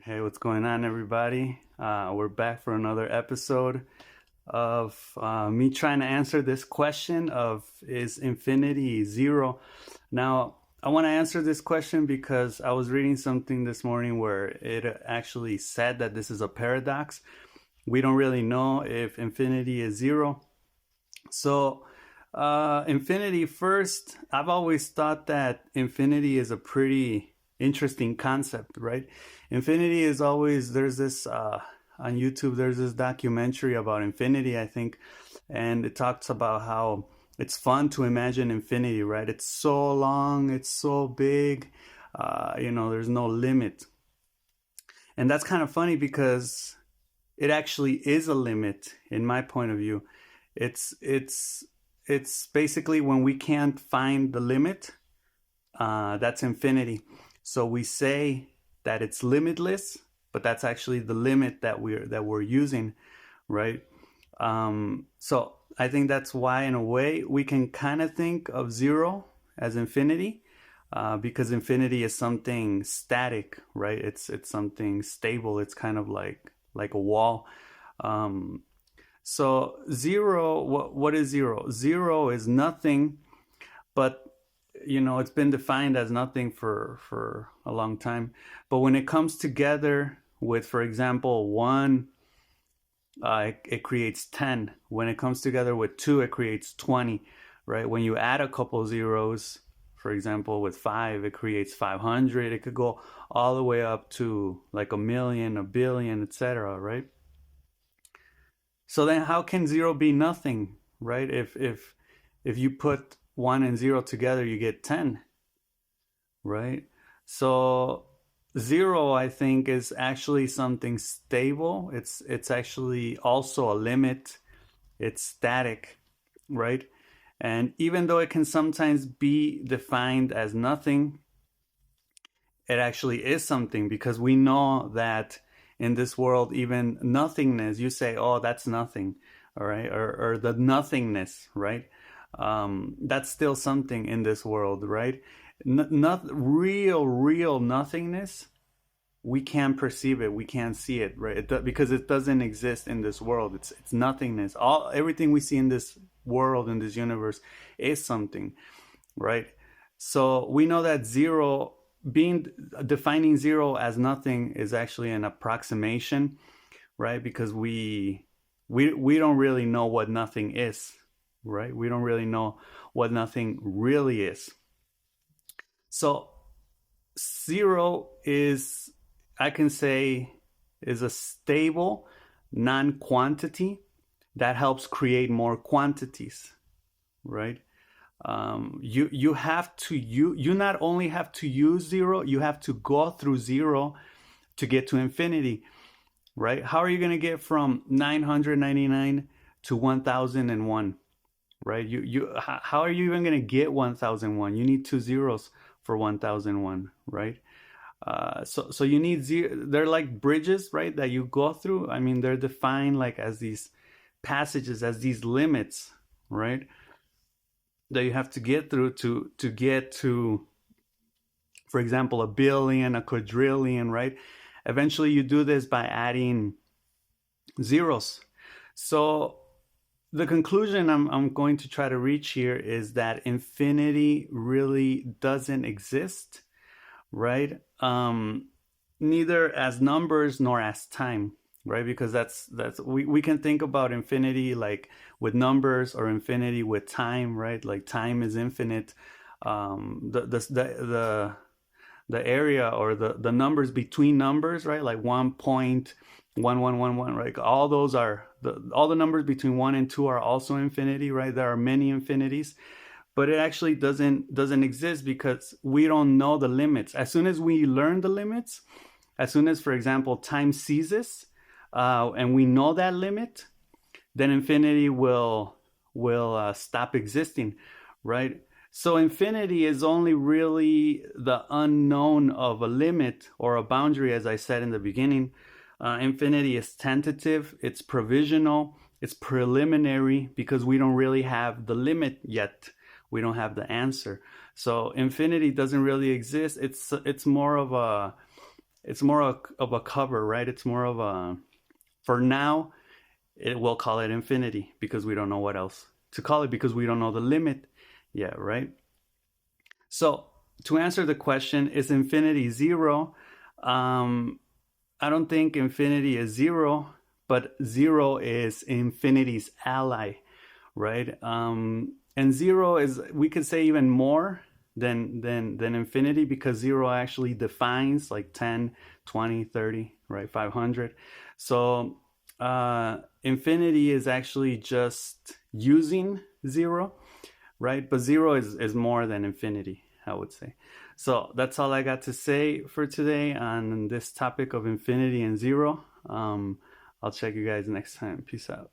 Hey, what's going on, everybody? We're back for another episode of me trying to answer this question of is infinity zero? Now, I want to answer this question because I was reading something this morning where it actually said that this is a paradox. We don't really know if infinity is zero. So, infinity first, I've always thought that infinity is a pretty interesting concept, right? Infinity is always, there's this, on YouTube, there's this documentary about infinity, I think, and it talks about how it's fun to imagine infinity, right? It's so long, it's so big, there's no limit. And that's kind of funny because it actually is a limit in my point of view. It's it's basically when we can't find the limit, that's infinity. So we say that it's limitless, but that's actually the limit that we're using, right? So I think that's why, in a way, we can kind of think of zero as infinity, because infinity is something static, right? It's something stable. It's kind of like a wall. Um, so zero, what is zero? Zero is nothing, but it's been defined as nothing for a long time. But when it comes together with, for example, one, it creates 10. When it comes together with two, it creates 20, right? When you add a couple zeros, for example, with five, it creates 500. It could go all the way up to like a million, a billion, etc., right? So then how can zero be nothing, right? If you put one and zero together, you get 10, right? So zero, I think, is actually something stable. It's actually also a limit. It's static, right? And even though it can sometimes be defined as nothing, it actually is something, because we know that in this world, even nothingness, you say, oh, that's nothing, all right, or the nothingness, right? That's still something in this world, right? Not real nothingness. We can't perceive it. We can't see it, right? Because it doesn't exist in this world. It's nothingness. Everything we see in this world, in this universe, is something, right? So we know that zero, being defining zero as nothing, is actually an approximation, right? Because we don't really know what nothing is, right? We don't really know what nothing really is. So zero is, I can say, is a stable non-quantity that helps create more quantities, right? You have to you not only have to use zero, you have to go through zero to get to infinity, right? How are you going to get from 999 to 1001, right? How are you even going to get 1001? You need two zeros for 1001, right? So you need zero. They're like bridges, right, that you go through. I mean, they're defined like as these passages, as these limits, right, that you have to get through to get to, for example, a billion, a quadrillion, right? Eventually, you do this by adding zeros. So the conclusion I'm going to try to reach here is that infinity really doesn't exist, right? Neither as numbers nor as time, right? Because that's we can think about infinity like with numbers, or infinity with time, right? Like time is infinite. The area, or the numbers between numbers, right? Like 1.1111, right? All those are all the numbers between 1 and 2 are also infinity, right? There are many infinities, but it actually doesn't exist because we don't know the limits. As soon as we learn the limits, as soon as, for example, time ceases, and we know that limit, then infinity will stop existing, right? So infinity is only really the unknown of a limit or a boundary, as I said in the beginning. Infinity is tentative, it's provisional, it's preliminary, because we don't really have the limit yet. We don't have the answer. So infinity doesn't really exist. It's more of it's more of a cover, right? It's more of a, for now, we'll call it infinity because we don't know what else to call it because we don't know the limit yet, right? So to answer the question, is infinity zero? Um, I don't think infinity is zero, but zero is infinity's ally, right? And zero is, we could say, even more than infinity because zero actually defines like 10, 20, 30, right? 500. So infinity is actually just using zero, right? But zero is more than infinity, I would say. So that's all I got to say for today on this topic of infinity and zero. I'll check you guys next time. Peace out.